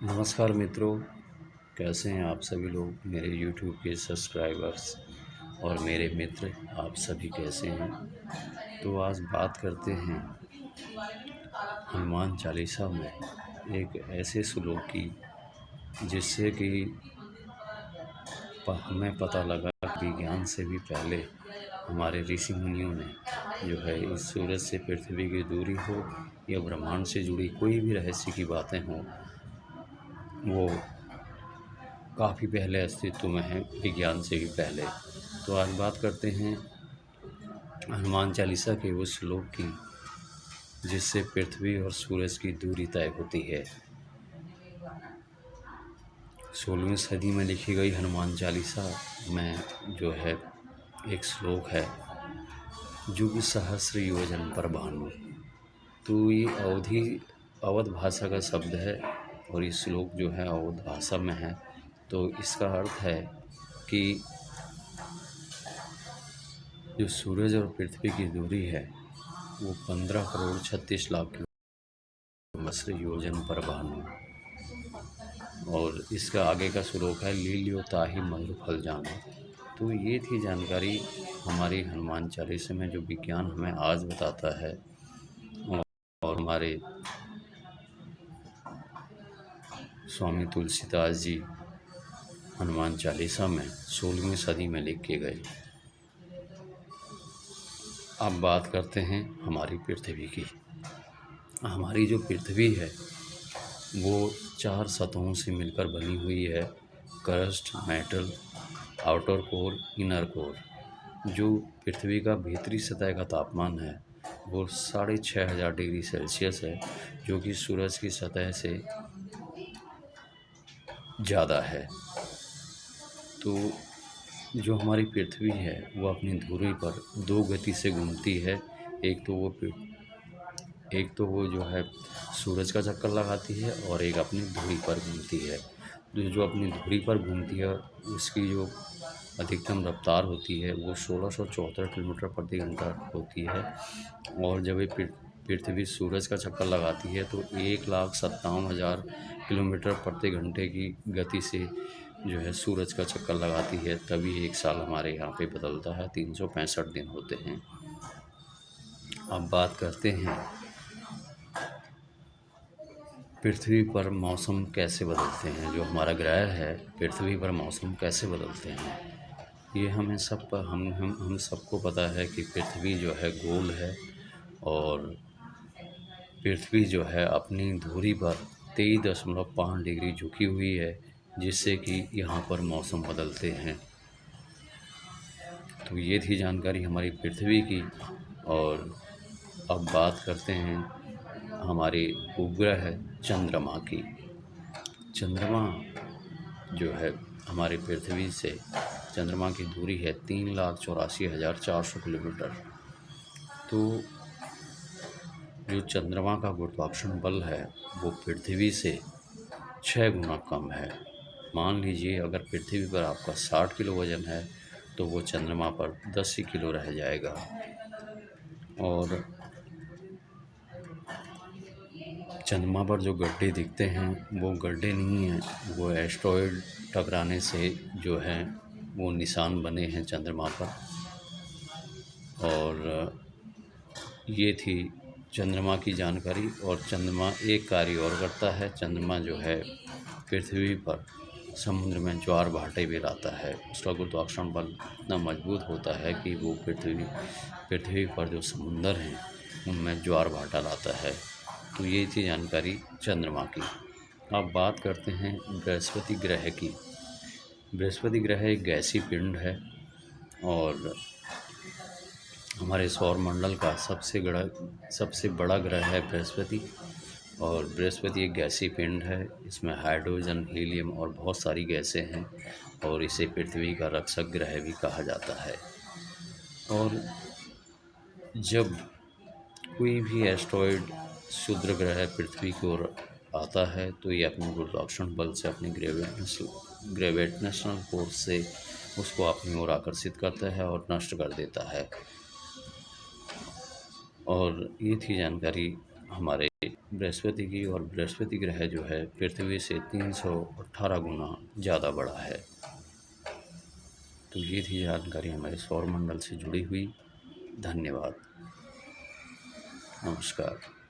नमस्कार मित्रों, कैसे हैं आप सभी लोग मेरे YouTube के सब्सक्राइबर्स और मेरे मित्र, आप सभी कैसे हैं। तो आज बात करते हैं हनुमान चालीसा में एक ऐसे श्लोक की जिससे कि हमें पता लगा कि विज्ञान से भी पहले हमारे ऋषि मुनियों ने जो है इस सूरज से पृथ्वी की दूरी हो या ब्रह्मांड से जुड़ी कोई भी रहस्य की बातें हों, वो काफ़ी पहले अस्तित्व में है, विज्ञान से भी पहले। तो आज बात करते हैं हनुमान चालीसा के उस श्लोक की जिससे पृथ्वी और सूरज की दूरी तय होती है। 16वीं सदी में लिखी गई हनुमान चालीसा में जो है एक श्लोक है, युग सहस्र योजन पर भानु। तो ये अवध भाषा का शब्द है और ये श्लोक जो है अवध भाषा में है। तो इसका अर्थ है कि जो सूरज और पृथ्वी की दूरी है वो 15 करोड़ 36 लाख किलोमीटर योजन पर भानु। और इसका आगे का श्लोक है, लील्यो ताहि मधुर फल जानो। तो ये थी जानकारी हमारी हनुमान चालीसा में जो विज्ञान हमें आज बताता है। और हमारे स्वामी तुलसीदास जी हनुमान चालीसा में 16वीं सदी में लिख के गए। अब बात करते हैं हमारी पृथ्वी की। हमारी जो पृथ्वी है वो 4 सतहों से मिलकर बनी हुई है, crust, metal, outer core, inner core. जो पृथ्वी का भीतरी सतह का तापमान है वो 6500 डिग्री सेल्सियस है, जो कि सूरज की सतह से ज़्यादा है। तो जो हमारी पृथ्वी है वो अपनी धुरी पर 2 गति से घूमती है। एक तो वो जो है सूरज का चक्कर लगाती है और एक अपनी धुरी पर घूमती है। जो अपनी धुरी पर घूमती है उसकी जो अधिकतम रफ्तार होती है वो 1674 किलोमीटर प्रति घंटा होती है। और जब ये पृथ्वी सूरज का चक्कर लगाती है तो 1,57,000 किलोमीटर प्रति घंटे की गति से जो है सूरज का चक्कर लगाती है। तभी एक साल हमारे यहाँ पे बदलता है, 365 दिन होते हैं। अब बात करते हैं पृथ्वी पर मौसम कैसे बदलते हैं। जो हमारा ग्रह है पृथ्वी पर मौसम कैसे बदलते हैं, ये हम सबको पता है कि पृथ्वी जो है गोल है और पृथ्वी जो है अपनी धुरी पर 23.5 डिग्री झुकी हुई है, जिससे कि यहाँ पर मौसम बदलते हैं। तो ये थी जानकारी हमारी पृथ्वी की। और अब बात करते हैं हमारे उपग्रह चंद्रमा की। चंद्रमा जो है हमारे पृथ्वी से चंद्रमा की दूरी है 3,84,400 किलोमीटर। तो जो चंद्रमा का गुरुत्वाकर्षण बल है वो पृथ्वी से 6 गुना कम है। मान लीजिए अगर पृथ्वी पर आपका 60 किलो वज़न है तो वो चंद्रमा पर 10 ही किलो रह जाएगा। और चंद्रमा पर जो गड्ढे दिखते हैं वो गड्ढे नहीं हैं, वो एस्टेरॉयड टकराने से जो है वो निशान बने हैं चंद्रमा पर। और ये थी चंद्रमा की जानकारी। और चंद्रमा एक कार्य और करता है, चंद्रमा जो है पृथ्वी पर समुद्र में ज्वार भाटे भी लाता है। उसका गुरुत्वाकर्षण बल इतना मजबूत होता है कि वो पृथ्वी पर जो समुंदर हैं उनमें ज्वार भाटा लाता है। तो ये थी जानकारी चंद्रमा की। अब बात करते हैं बृहस्पति ग्रह की। बृहस्पति ग्रह एक गैसीय पिंड है और हमारे सौरमंडल का सबसे बड़ा ग्रह है बृहस्पति। और बृहस्पति एक गैसीय पिंड है, इसमें हाइड्रोजन, हीलियम और बहुत सारी गैसें हैं और इसे पृथ्वी का रक्षक ग्रह भी कहा जाता है। और जब कोई भी एस्टेरॉयड क्षुद्र ग्रह पृथ्वी की ओर आता है तो ये अपने गुरुत्वाकर्षण बल से, अपनी ग्रेविटेशनल फोर्स से उसको अपनी ओर आकर्षित करता है और नष्ट कर देता है। और ये थी जानकारी हमारे बृहस्पति की, और बृहस्पति ग्रह जो है पृथ्वी से 318 गुना ज़्यादा बड़ा है। तो ये थी जानकारी हमारे सौर मंडल से जुड़ी हुई। धन्यवाद। नमस्कार।